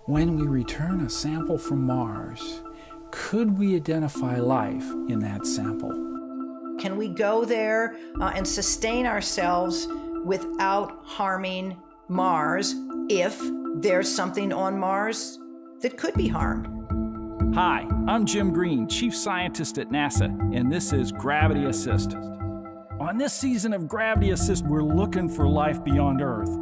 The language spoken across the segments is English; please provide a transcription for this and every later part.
When we return a sample from Mars, could we identify life in that sample? Can we go there and sustain ourselves without harming Mars if there's something on Mars that could be harmed? Hi, I'm Jim Green, Chief Scientist at NASA, and this is Gravity Assist. On this season of Gravity Assist, we're looking for life beyond Earth.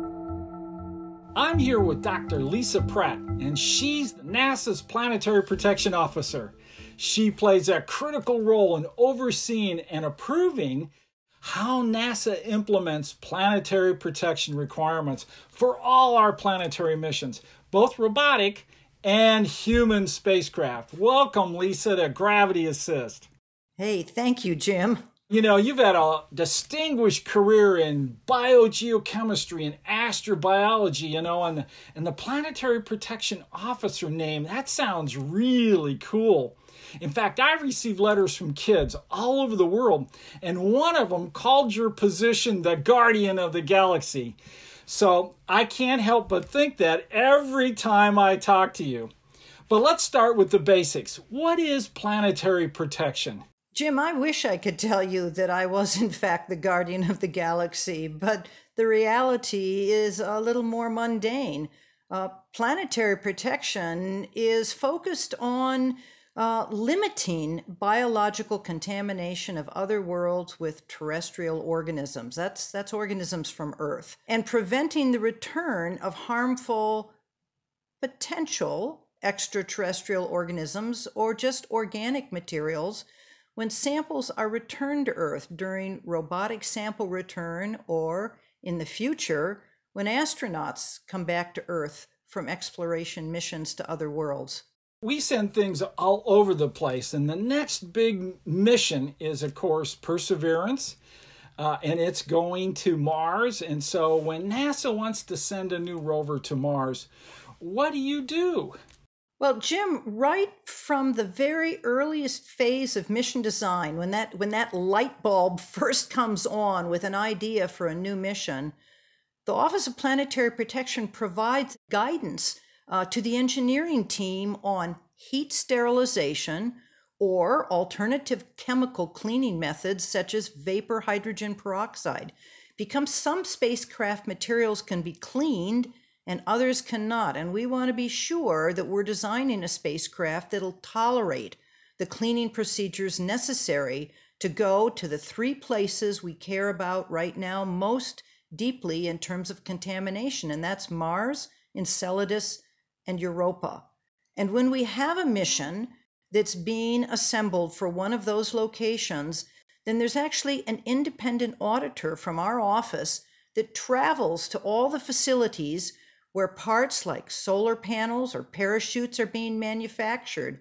I'm here with Dr. Lisa Pratt, and she's NASA's Planetary Protection Officer. She plays a critical role in overseeing and approving how NASA implements planetary protection requirements for all our planetary missions, both robotic and human spacecraft. Welcome, Lisa, to Gravity Assist. Hey, thank you, Jim. You know, you've had a distinguished career in biogeochemistry and astrobiology, and the Planetary Protection Officer name, that sounds really cool. In fact, I received letters from kids all over the world, and one of them called your position the Guardian of the Galaxy. So I can't help but think that every time I talk to you. But let's start with the basics. What is planetary protection? Jim, I wish I could tell you that I was in fact the guardian of the galaxy, but the reality is a little more mundane. Planetary protection is focused on limiting biological contamination of other worlds with terrestrial organisms. That's organisms from Earth. And preventing the return of harmful potential extraterrestrial organisms or just organic materials when samples are returned to Earth during robotic sample return, or in the future, when astronauts come back to Earth from exploration missions to other worlds. We send things all over the place, and the next big mission is, of course, Perseverance, and it's going to Mars. And so when NASA wants to send a new rover to Mars, what do you do? Well, Jim, right from the very earliest phase of mission design, when that light bulb first comes on with an idea for a new mission, the Office of Planetary Protection provides guidance to the engineering team on heat sterilization or alternative chemical cleaning methods such as vapor hydrogen peroxide, because some spacecraft materials can be cleaned and others cannot. And we want to be sure that we're designing a spacecraft that'll tolerate the cleaning procedures necessary to go to the three places we care about right now most deeply in terms of contamination, and that's Mars, Enceladus, and Europa. And when we have a mission that's being assembled for one of those locations, then there's actually an independent auditor from our office that travels to all the facilities where parts like solar panels or parachutes are being manufactured,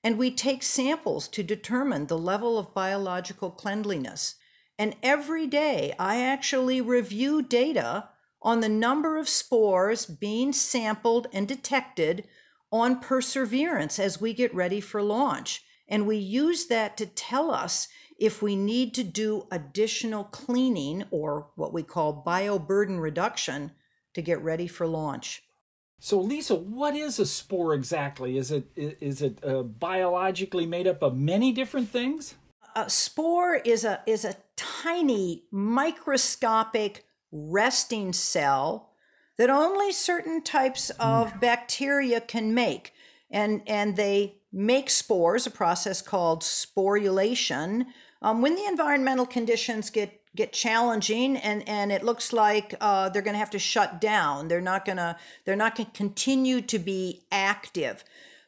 and we take samples to determine the level of biological cleanliness. And every day, I actually review data on the number of spores being sampled and detected on Perseverance as we get ready for launch. And we use that to tell us if we need to do additional cleaning, or what we call bioburden reduction, to get ready for launch. So Lisa, what is a spore exactly? Is it biologically made up of many different things? A spore is a tiny microscopic resting cell that only certain types of bacteria can make. And they make spores, a process called sporulation, when the environmental conditions get challenging and it looks like they're going to have to shut down. They're not going to continue to be active.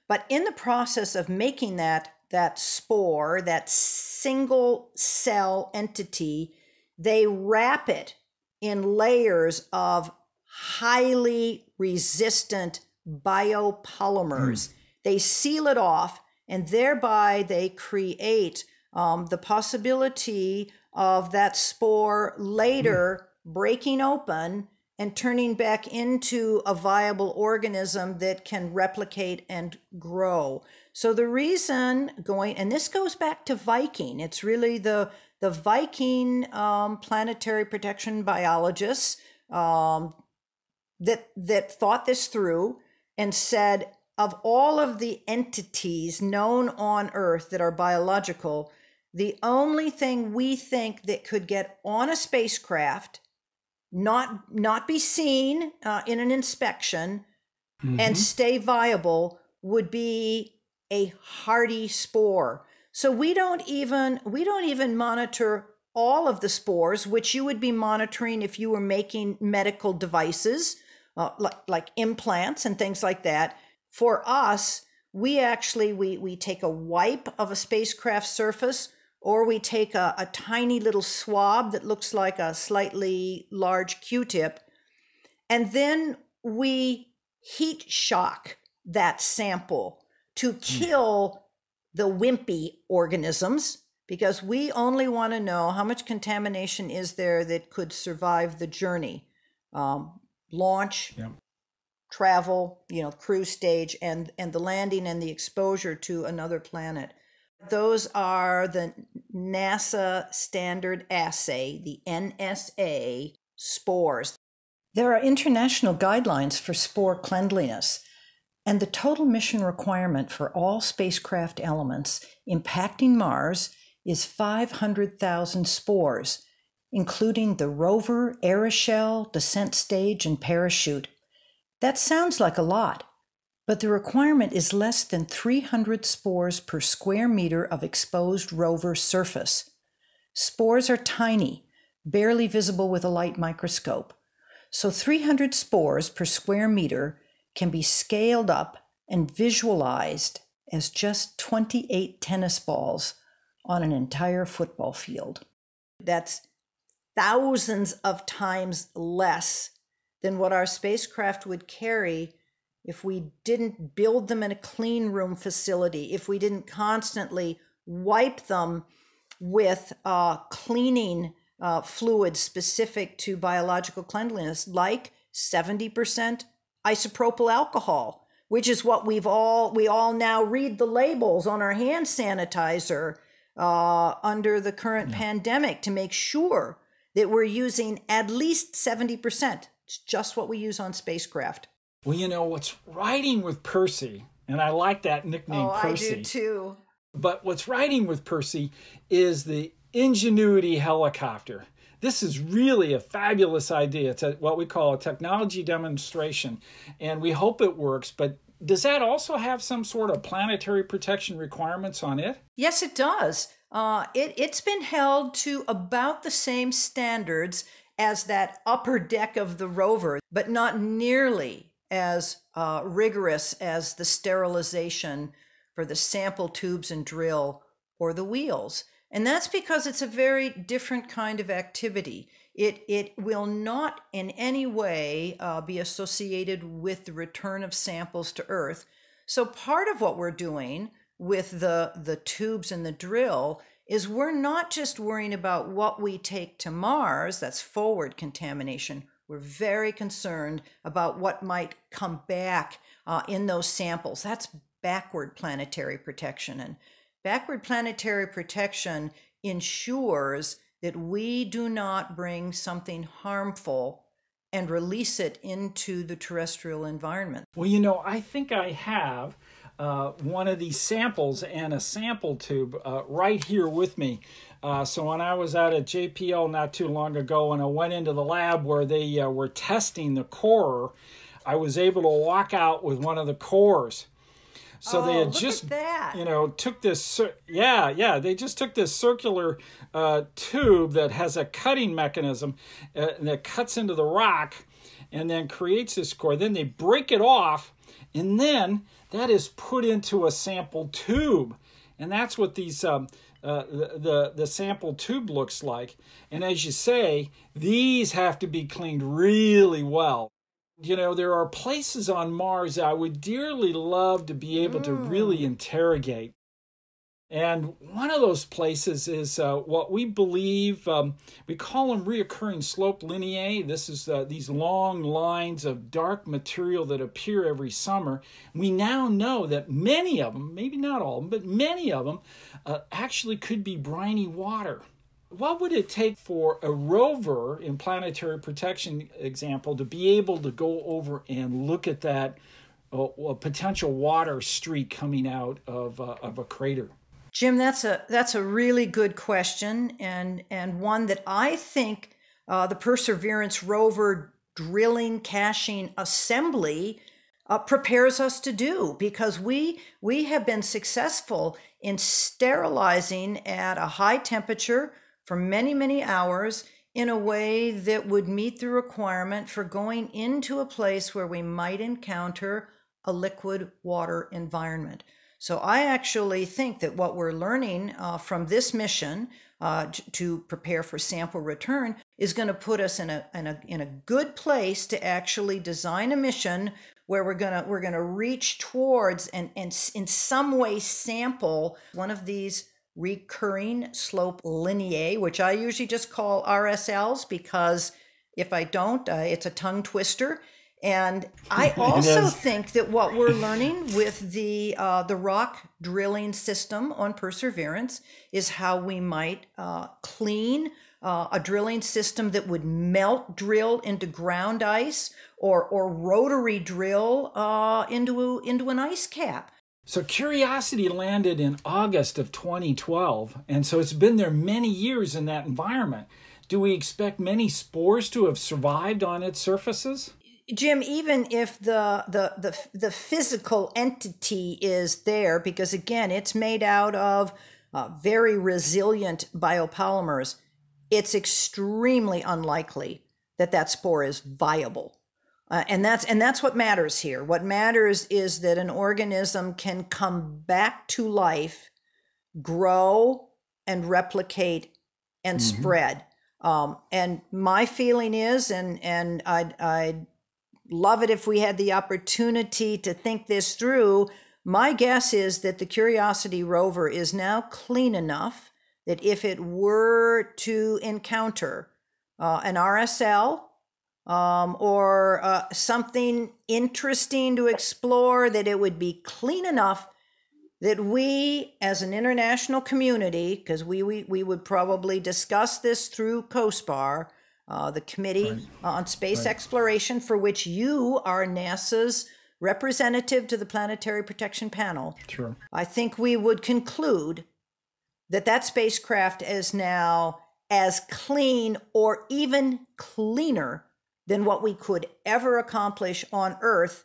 But in the process of making that spore, that single cell entity, they wrap it in layers of highly resistant biopolymers. They seal it off, and thereby they create the possibility of that spore later breaking open and turning back into a viable organism that can replicate and grow. So the reason and this goes back to Viking, it's really the Viking planetary protection biologists that thought this through and said, of all of the entities known on Earth that are biological, the only thing we think that could get on a spacecraft, not be seen in an inspection, and stay viable would be a hardy spore. So we don't even monitor all of the spores, which you would be monitoring if you were making medical devices, like implants and things like that. For us, we actually, we take a wipe of a spacecraft surface, or we take a tiny little swab that looks like a slightly large Q-tip, and then we heat shock that sample to kill the wimpy organisms, because we only want to know how much contamination is there that could survive the journey, launch, travel, cruise stage, and the landing and the exposure to another planet. Those are the NASA standard assay, the NSA spores. There are international guidelines for spore cleanliness, and the total mission requirement for all spacecraft elements impacting Mars is 500,000 spores, including the rover, aeroshell, descent stage, and parachute. That sounds like a lot, but the requirement is less than 300 spores per square meter of exposed rover surface. Spores are tiny, barely visible with a light microscope. So 300 spores per square meter can be scaled up and visualized as just 28 tennis balls on an entire football field. That's thousands of times less than what our spacecraft would carry if we didn't build them in a clean room facility, if we didn't constantly wipe them with cleaning fluids specific to biological cleanliness, like 70% isopropyl alcohol, which is what we all now read the labels on our hand sanitizer under the current pandemic to make sure that we're using at least 70%. It's just what we use on spacecraft. Well, what's riding with Percy, and I like that nickname, Percy. I do too. But what's riding with Percy is the Ingenuity helicopter. This is really a fabulous idea. It's what we call a technology demonstration, and we hope it works. But does that also have some sort of planetary protection requirements on it? Yes, it does. It's been held to about the same standards as that upper deck of the rover, but not nearly as rigorous as the sterilization for the sample tubes and drill or the wheels. And that's because it's a very different kind of activity. It will not in any way be associated with the return of samples to Earth. So part of what we're doing with the tubes and the drill is we're not just worrying about what we take to Mars, that's forward contamination. We're very concerned about what might come back in those samples. That's backward planetary protection. And backward planetary protection ensures that we do not bring something harmful and release it into the terrestrial environment. Well, I think I have one of these samples and a sample tube right here with me. So when I was out at JPL not too long ago and I went into the lab where they were testing the core, I was able to walk out with one of the cores. So they had just, took this, they just took this circular tube that has a cutting mechanism that cuts into the rock and then creates this core. Then they break it off, and then that is put into a sample tube. And that's what these the sample tube looks like. And as you say, these have to be cleaned really well. There are places on Mars I would dearly love to be able to really interrogate. And one of those places is what we believe, we call them reoccurring slope lineae. This is these long lines of dark material that appear every summer. We now know that many of them, maybe not all of them, but many of them actually could be briny water. What would it take for a rover, in planetary protection example, to be able to go over and look at that a potential water streak coming out of a crater? Jim, that's a really good question, and one that I think the Perseverance rover drilling, caching, assembly prepares us to do, because we have been successful in sterilizing at a high temperature for many, many hours in a way that would meet the requirement for going into a place where we might encounter a liquid water environment. So I actually think that what we're learning from this mission to prepare for sample return is going to put us in a good place to actually design a mission where we're gonna reach towards and in some way sample one of these recurring slope lineae, which I usually just call RSLs, because if I don't, it's a tongue twister. And I also think that what we're learning with the rock drilling system on Perseverance is how we might clean a drilling system that would melt drill into ground ice, or rotary drill into an ice cap. So Curiosity landed in August of 2012, and so it's been there many years in that environment. Do we expect many spores to have survived on its surfaces? Jim, even if the physical entity is there, because again, it's made out of very resilient biopolymers, it's extremely unlikely that that spore is viable. And that's what matters here. What matters is that an organism can come back to life, grow and replicate and spread. And my feeling is, and I'd love it if we had the opportunity to think this through. My guess is that the Curiosity rover is now clean enough that if it were to encounter an RSL or something interesting to explore, that it would be clean enough that we as an international community, because we would probably discuss this through COSPAR, the Committee on Space Exploration, for which you are NASA's representative to the Planetary Protection Panel. Sure. I think we would conclude that that spacecraft is now as clean or even cleaner than what we could ever accomplish on Earth,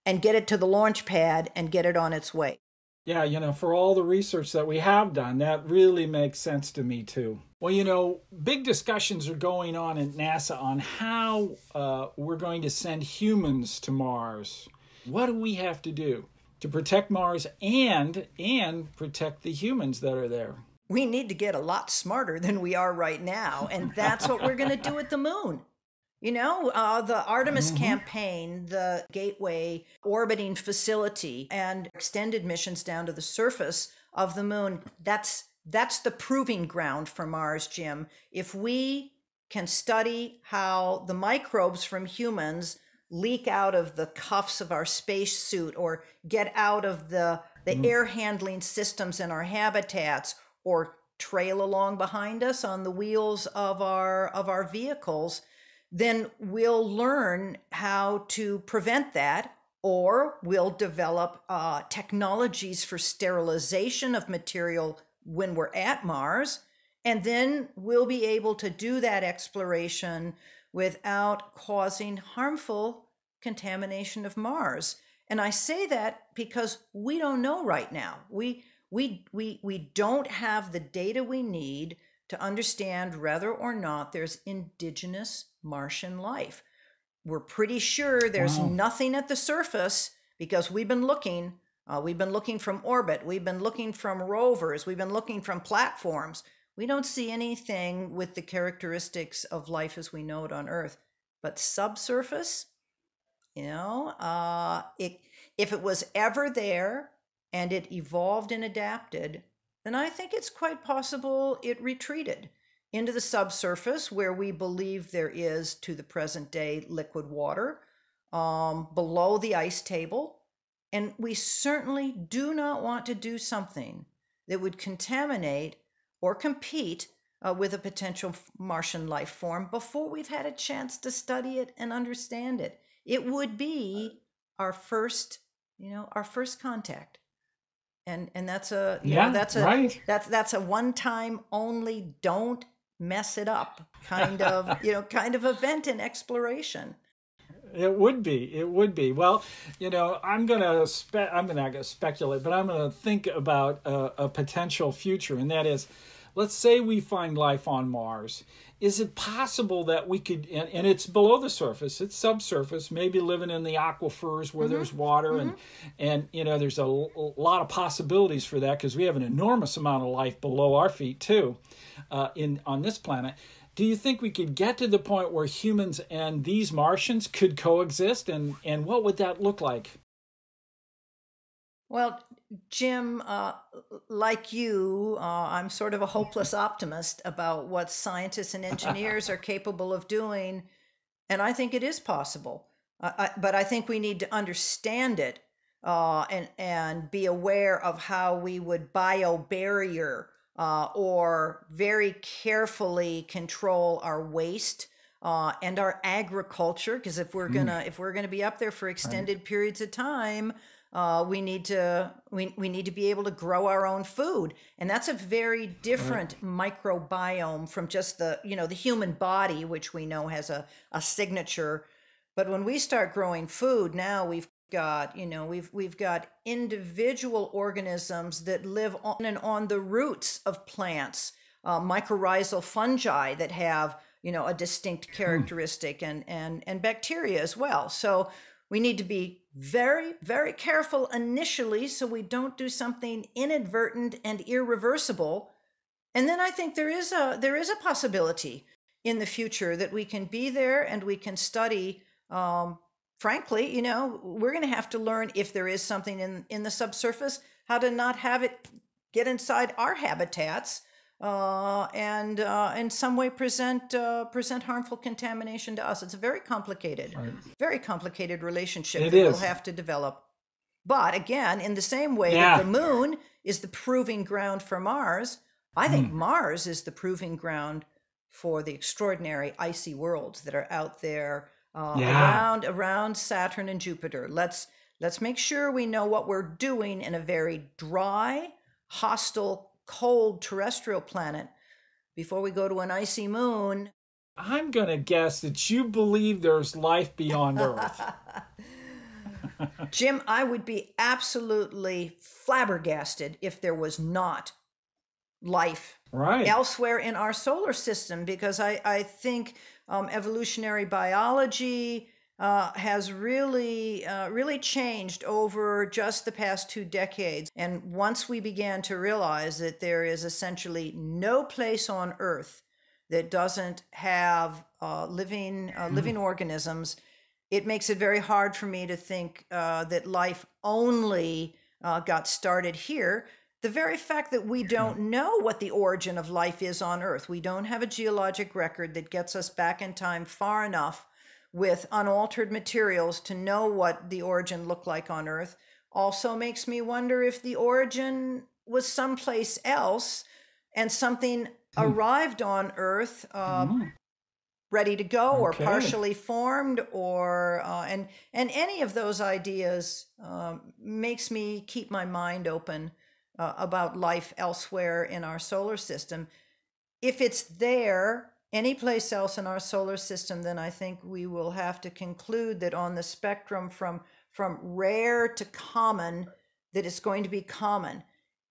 and get it to the launch pad and get it on its way. Yeah, for all the research that we have done, that really makes sense to me too. Well, big discussions are going on at NASA on how we're going to send humans to Mars. What do we have to do to protect Mars and protect the humans that are there? We need to get a lot smarter than we are right now, and that's what we're going to do at the moon. The Artemis campaign, the Gateway orbiting facility, and extended missions down to the surface of the moon, that's the proving ground for Mars, Jim. If we can study how the microbes from humans leak out of the cuffs of our spacesuit, or get out of the air handling systems in our habitats, or trail along behind us on the wheels of our vehicles, then we'll learn how to prevent that, or we'll develop technologies for sterilization of material when we're at Mars, and then we'll be able to do that exploration without causing harmful contamination of Mars. And I say that because we don't know right now. We don't have the data we need to understand whether or not there's indigenous Martian life. We're pretty sure there's nothing at the surface, because we've been looking from orbit, we've been looking from rovers, we've been looking from platforms. We don't see anything with the characteristics of life as we know it on Earth. But subsurface, if it was ever there and it evolved and adapted, then I think it's quite possible it retreated into the subsurface, where we believe there is, to the present day, liquid water below the ice table. And we certainly do not want to do something that would contaminate or compete with a potential Martian life form before we've had a chance to study it and understand it. It would be our first, our first contact. And that's a, right. that's a one time only, don't mess it up kind of, kind of event in exploration. It would be. It would be. Well, I'm gonna speculate, but I'm gonna think about a potential future, and that is, let's say we find life on Mars. Is it possible that we could, and it's below the surface, it's subsurface, maybe living in the aquifers where there's water, and there's a lot of possibilities for that because we have an enormous amount of life below our feet too, on this planet. Do you think we could get to the point where humans and these Martians could coexist, and what would that look like? Well, Jim, like you, I'm sort of a hopeless optimist about what scientists and engineers are capable of doing, and I think it is possible. But I think we need to understand it and be aware of how we would biobarrier or very carefully control our waste and our agriculture. Because if we're gonna be up there for extended periods of time, we need to be able to grow our own food, and that's a very different microbiome from just the the human body, which we know has a signature. But when we start growing food, now we've got we've got individual organisms that live on and on the roots of plants, mycorrhizal fungi that have a distinct characteristic, and bacteria as well. So we need to be very, very careful initially so we don't do something inadvertent and irreversible. And then I think there is a possibility in the future that we can be there and we can study. Frankly, we're going to have to learn, if there is something in the subsurface, how to not have it get inside our habitats and in some way present harmful contamination to us. It's a very complicated relationship that we'll have to develop. But again, in the same way that the moon is the proving ground for Mars, I think Mars is the proving ground for the extraordinary icy worlds that are out there around Saturn and Jupiter. Let's make sure we know what we're doing in a very dry, hostile, cold terrestrial planet before we go to an icy moon. I'm going to guess that you believe there's life beyond Earth. Jim, I would be absolutely flabbergasted if there was not life elsewhere in our solar system, because I think evolutionary biology has really changed over just the past 2 decades. And once we began to realize that there is essentially no place on Earth that doesn't have living organisms, it makes it very hard for me to think that life only got started here. The very fact that we don't know what the origin of life is on Earth, we don't have a geologic record that gets us back in time far enough with unaltered materials to know what the origin looked like on Earth, also makes me wonder if the origin was someplace else and something arrived on Earth ready to go or partially formed, or and any of those ideas makes me keep my mind open about life elsewhere in our solar system. If it's there any place else in our solar system, then I think we will have to conclude that on the spectrum from rare to common, that it's going to be common.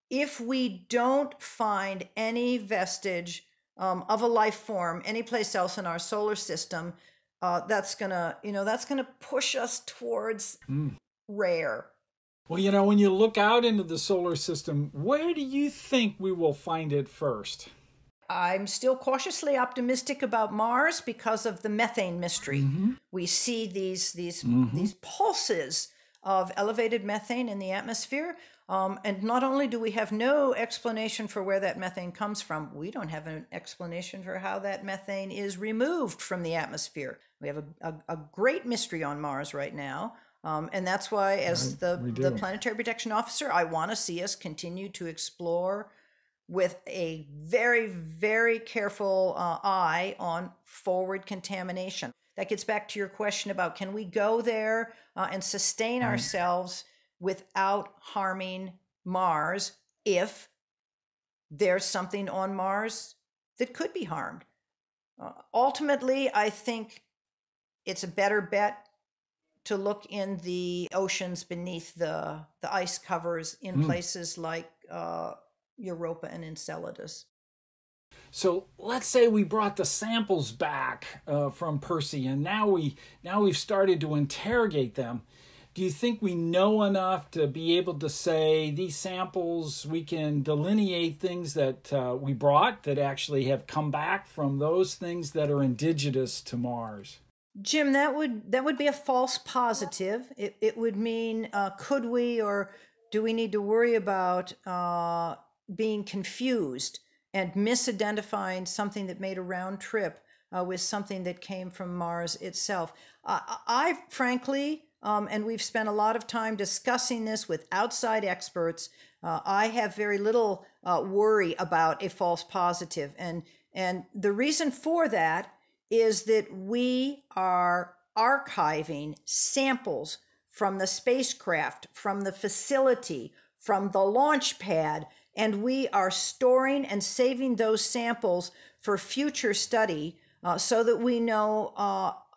If we don't find any vestige of a life form anyplace else in our solar system, that's gonna push us towards rare. Well, when you look out into the solar system, where do you think we will find it first? I'm still cautiously optimistic about Mars because of the methane mystery. We see these pulses of elevated methane in the atmosphere. And not only do we have no explanation for where that methane comes from, we don't have an explanation for how that methane is removed from the atmosphere. We have a great mystery on Mars right now. And that's why, as the Planetary Protection Officer, I want to see us continue to explore with a very, very careful eye on forward contamination. that gets back to your question about can we go there and sustain ourselves without harming Mars if there's something on Mars that could be harmed. Ultimately, I think it's a better bet to look in the oceans beneath the ice covers in places like Europa and Enceladus. So let's say we brought the samples back from Percy, and now we've started to interrogate them. Do you think we know enough to be able to say these samples, we can delineate things that we brought that actually have come back from those things that are indigenous to Mars? Jim, that would be a false positive. It would mean could we or do we need to worry about being confused and misidentifying something that made a round trip with something that came from Mars itself? I frankly, and we've spent a lot of time discussing this with outside experts, I have very little worry about a false positive. And the reason for that is that we are archiving samples from the spacecraft, from the facility, from the launch pad, and we are storing and saving those samples for future study so that we know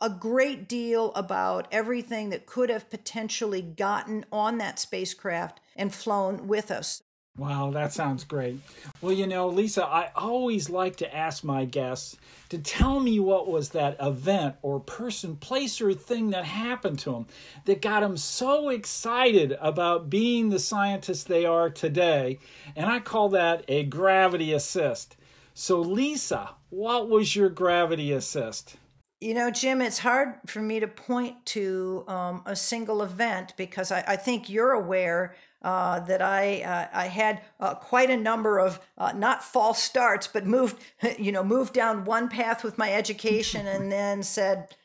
a great deal about everything that could have potentially gotten on that spacecraft and flown with us. Wow, that sounds great. Well, Lisa, I always like to ask my guests to tell me what was that event or person, place, or thing that happened to them that got them so excited about being the scientists they are today. And I call that a gravity assist. So, Lisa, what was your gravity assist? Jim, it's hard for me to point to a single event because I think you're aware that I had quite a number of not false starts, but moved down one path with my education and then said,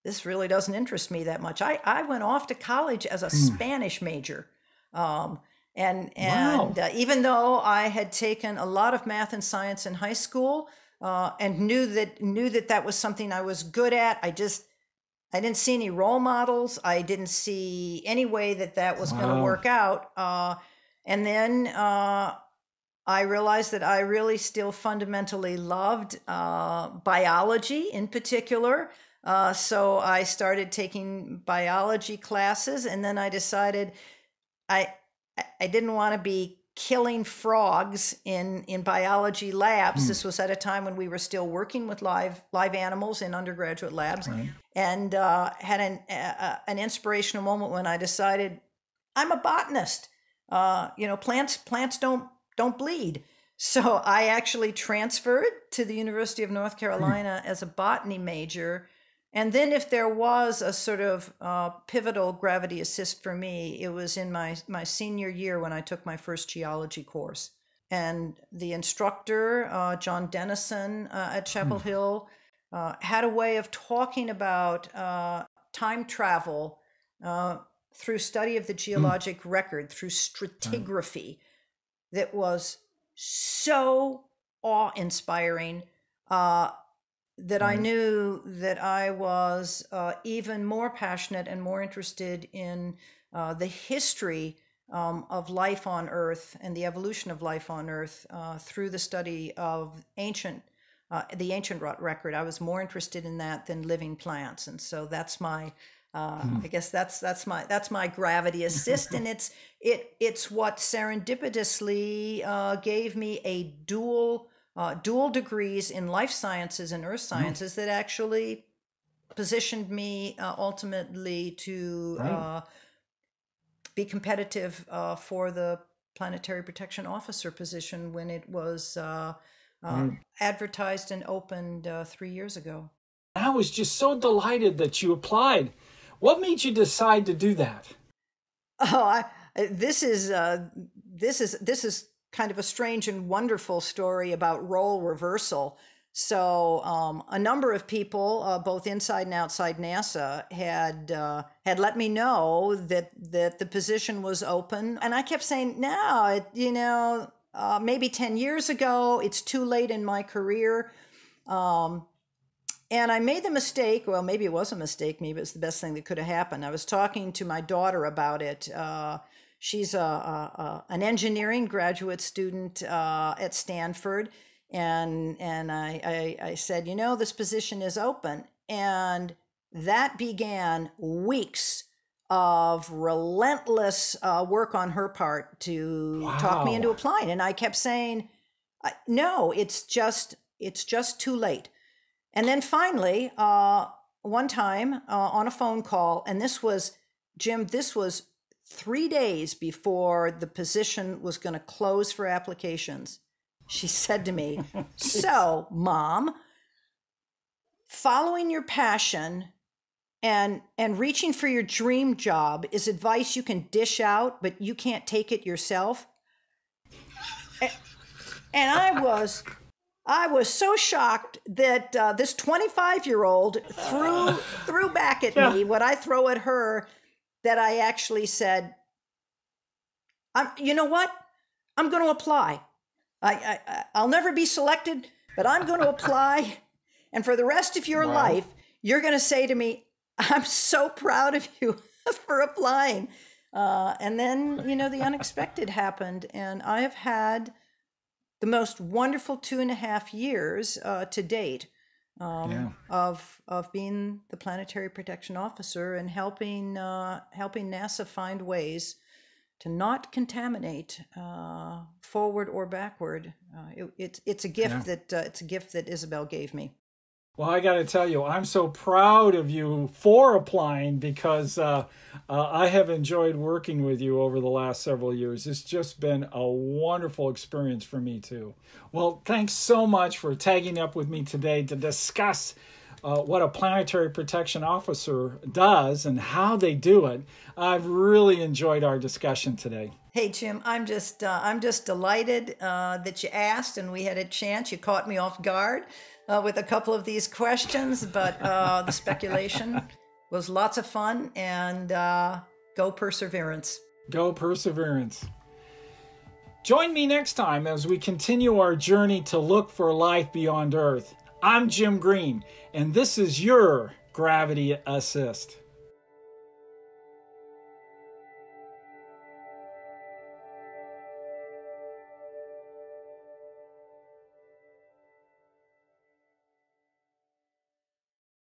this really doesn't interest me that much. I went off to college as a Spanish major. Wow. Even though I had taken a lot of math and science in high school and knew that was something I was good at, I didn't see any role models. I didn't see any way that was going to work out. And then I realized that I really still fundamentally loved biology in particular. So I started taking biology classes, and then I decided I didn't want to be killing frogs in biology labs. This was at a time when we were still working with live animals in undergraduate labs, and had an inspirational moment when I decided I'm a botanist. Plants don't bleed. So I actually transferred to the University of North Carolina as a botany major. And then if there was a sort of pivotal gravity assist for me, it was in my senior year when I took my first geology course. And the instructor, John Dennison at Chapel Hill, had a way of talking about time travel through study of the geologic record, through stratigraphy, that was so awe-inspiring that I knew that I was even more passionate and more interested in the history of life on Earth and the evolution of life on Earth through the study of the ancient record. I was more interested in that than living plants, and so that's my. I guess that's my gravity assist, and it's what serendipitously gave me a dual degrees in life sciences and earth sciences that actually positioned me ultimately to be competitive for the planetary protection officer position when it was advertised and opened 3 years ago. I was just so delighted that you applied. What made you decide to do that? This is kind of a strange and wonderful story about role reversal. So a number of people, both inside and outside NASA, had let me know that the position was open, and I kept saying, no, maybe 10 years ago, it's too late in my career. And I made the mistake, well, maybe it was a mistake, maybe it's the best thing that could have happened. I was talking to my daughter about it. She's an engineering graduate student at Stanford. And I said, you know, this position is open. And that began weeks of relentless work on her part to talk me into applying. And I kept saying, no, it's just too late. And then finally, one time on a phone call, and this was, Jim, this was 3 days before the position was going to close for applications. She said to me, so, Mom, following your passion and reaching for your dream job is advice you can dish out, but you can't take it yourself. And I was so shocked that this 25-year-old threw back at me what I throw at her, that I actually said, you know what? I'm going to apply. I'll never be selected, but I'm going to apply. And for the rest of your life, you're going to say to me, I'm so proud of you for applying. And then, you know, the unexpected happened. And I have had the most wonderful 2.5 years to date of being the Planetary Protection Officer and helping NASA find ways to not contaminate forward or backward. It's a gift that Isabel gave me. Well, I got to tell you, I'm so proud of you for applying, because I have enjoyed working with you over the last several years. It's just been a wonderful experience for me, too. Well, thanks so much for tagging up with me today to discuss what a planetary protection officer does and how they do it. I've really enjoyed our discussion today. Hey, Jim, I'm just delighted that you asked and we had a chance. You caught me off guard with a couple of these questions, but the speculation was lots of fun, and go Perseverance. Go Perseverance. Join me next time as we continue our journey to look for life beyond Earth. I'm Jim Green, and this is your Gravity Assist.